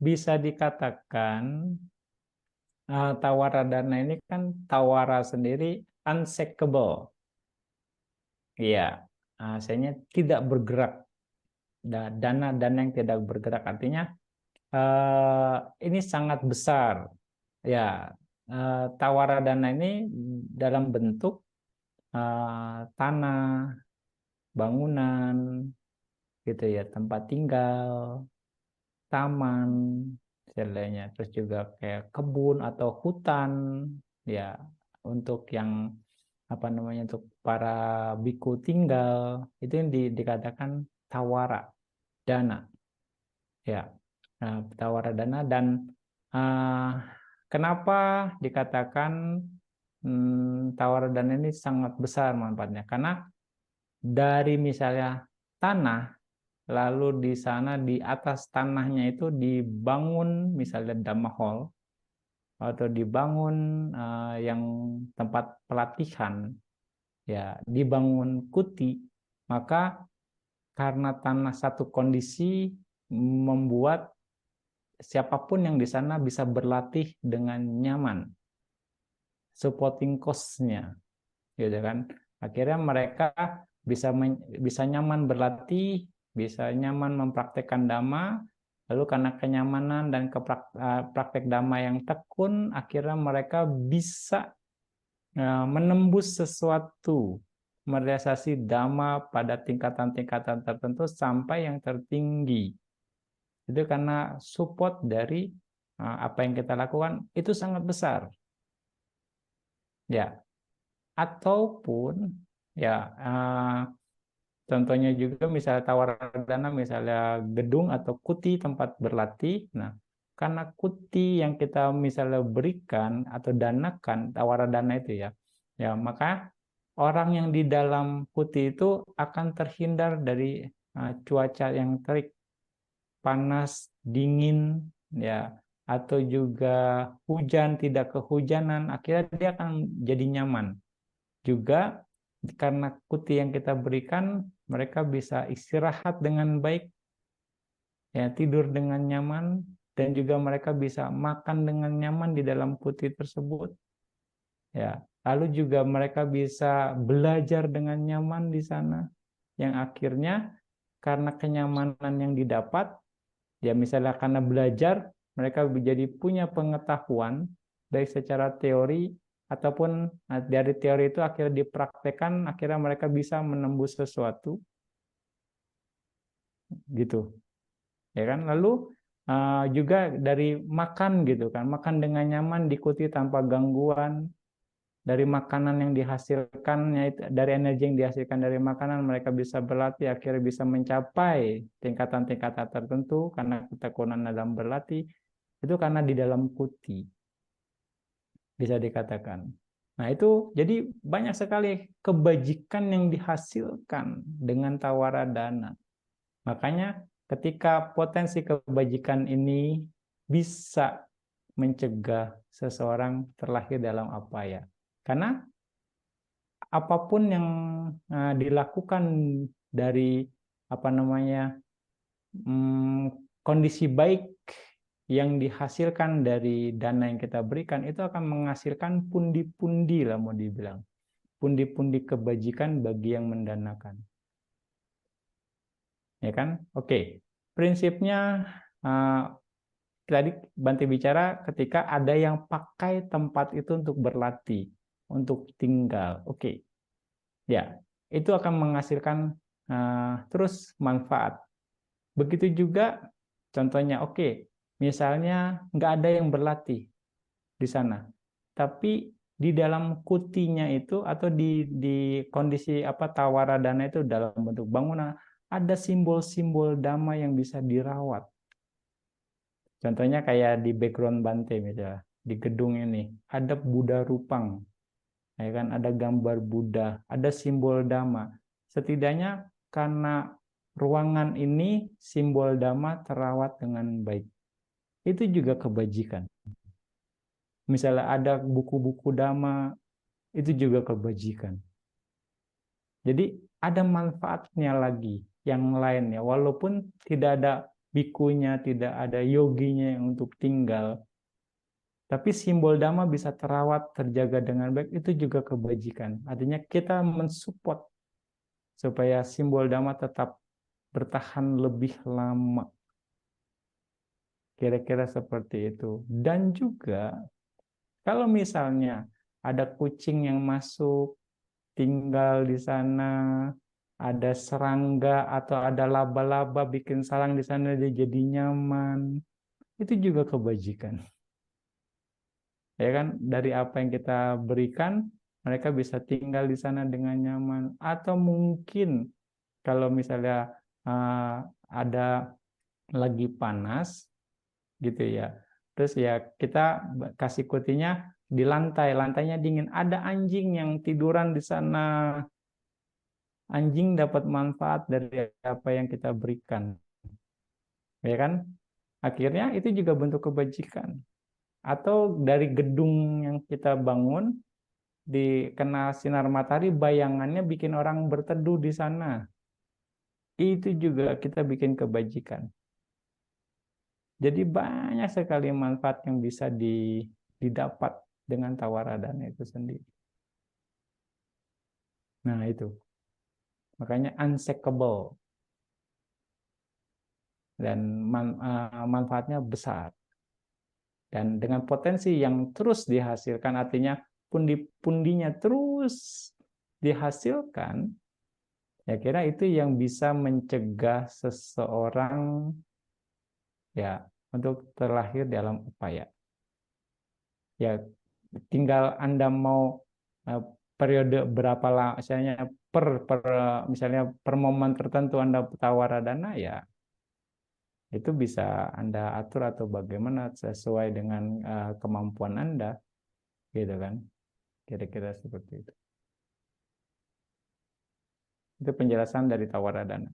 bisa dikatakan tawara dana ini kan tawara sendiri unshakable. Iya, artinya tidak bergerak. Dana yang tidak bergerak artinya ini sangat besar. Ya, tawara dana ini dalam bentuk tanah, bangunan, gitu ya, tempat tinggal, taman, istilahnya, terus juga kayak kebun atau hutan, ya, untuk yang apa namanya untuk para biku tinggal itu yang dikatakan tawara dana, ya. Nah, tawara dana dan uh, kenapa dikatakan tawara dana ini sangat besar manfaatnya? Karena dari misalnya tanah, lalu di sana di atas tanahnya itu dibangun misalnya Dhamma Hall atau dibangun yang tempat pelatihan, ya, dibangun kuti, maka karena tanah satu kondisi membuat siapapun yang di sana bisa berlatih dengan nyaman, supporting cost-nya, gitu kan. Akhirnya mereka bisa nyaman berlatih, bisa nyaman mempraktekkan dhamma, lalu karena kenyamanan dan praktek dhamma yang tekun, akhirnya mereka bisa menembus sesuatu, merealisasi dhamma pada tingkatan-tingkatan tertentu sampai yang tertinggi. Itu karena support dari apa yang kita lakukan itu sangat besar. Ya, ataupun ya contohnya juga misalnya tawaran dana, misalnya gedung atau kuti tempat berlatih. Nah, karena kuti yang kita misalnya berikan atau danakan tawaran dana itu ya maka orang yang di dalam kuti itu akan terhindar dari cuaca yang terik, panas, dingin, ya, atau juga hujan tidak kehujanan, akhirnya dia akan jadi nyaman. Juga karena kuti yang kita berikan, mereka bisa istirahat dengan baik, ya, tidur dengan nyaman, dan juga mereka bisa makan dengan nyaman di dalam kuti tersebut. Ya, lalu juga mereka bisa belajar dengan nyaman di sana, yang akhirnya karena kenyamanan yang didapat, ya misalnya karena belajar, mereka jadi punya pengetahuan baik secara teori ataupun dari teori itu akhirnya dipraktekkan, akhirnya mereka bisa menembus sesuatu, gitu, ya kan. Lalu juga dari makan, gitu kan, makan dengan nyaman diikuti tanpa gangguan. Dari makanan yang dihasilkannya, dari energi yang dihasilkan dari makanan, mereka bisa berlatih, akhirnya bisa mencapai tingkatan-tingkatan tertentu karena ketekunan dalam berlatih. Itu karena di dalam kuti, bisa dikatakan. Nah, itu jadi banyak sekali kebajikan yang dihasilkan dengan tawara dana. Makanya ketika potensi kebajikan ini bisa mencegah seseorang terlahir dalam apaya. Karena apapun yang dilakukan dari apa namanya kondisi baik yang dihasilkan dari dana yang kita berikan itu akan menghasilkan pundi-pundi lah, mau dibilang pundi-pundi kebajikan bagi yang mendanakan, ya kan. Oke, prinsipnya tadi Bante bicara ketika ada yang pakai tempat itu untuk berlatih, untuk tinggal. Oke, ya, itu akan menghasilkan terus manfaat. Begitu juga contohnya, oke, misalnya nggak ada yang berlatih di sana, tapi di dalam kutinya itu atau di kondisi apa tawara dana itu dalam bentuk bangunan ada simbol-simbol dhamma yang bisa dirawat. Contohnya kayak di background Bante misalnya, di gedung ini ada Buddha Rupang, ya kan, ada gambar Buddha, ada simbol Dhamma. Setidaknya karena ruangan ini simbol Dhamma terawat dengan baik. Itu juga kebajikan. Misalnya ada buku-buku Dhamma, itu juga kebajikan. Jadi ada manfaatnya lagi yang lainnya, walaupun tidak ada bikunya, tidak ada yoginya yang untuk tinggal, tapi simbol dhamma bisa terawat, terjaga dengan baik, itu juga kebajikan. Artinya kita mensupport supaya simbol dhamma tetap bertahan lebih lama. Kira-kira seperti itu. Dan juga kalau misalnya ada kucing yang masuk, tinggal di sana, ada serangga atau ada laba-laba bikin sarang di sana, dia jadi nyaman, itu juga kebajikan. Ya kan, dari apa yang kita berikan, mereka bisa tinggal di sana dengan nyaman. Atau mungkin kalau misalnya ada lagi panas, gitu ya. Terus ya kita kasih kutinya di lantai, lantainya dingin. Ada anjing yang tiduran di sana. Anjing dapat manfaat dari apa yang kita berikan. Ya kan? Akhirnya itu juga bentuk kebajikan. Atau dari gedung yang kita bangun, dikena sinar matahari, bayangannya bikin orang berteduh di sana. Itu juga kita bikin kebajikan. Jadi banyak sekali manfaat yang bisa didapat dengan tawaradana itu sendiri. Nah itu, makanya unshakable dan manfaatnya besar. Dan dengan potensi yang terus dihasilkan, artinya pundi-pundinya terus dihasilkan, ya kira itu yang bisa mencegah seseorang ya untuk terlahir dalam upaya. Ya tinggal Anda mau periode berapa lama, misalnya misalnya per momen tertentu Anda tawaradana, ya itu bisa Anda atur atau bagaimana sesuai dengan kemampuan Anda, gitu kan? Kira-kira seperti itu. Itu penjelasan dari tawaradana.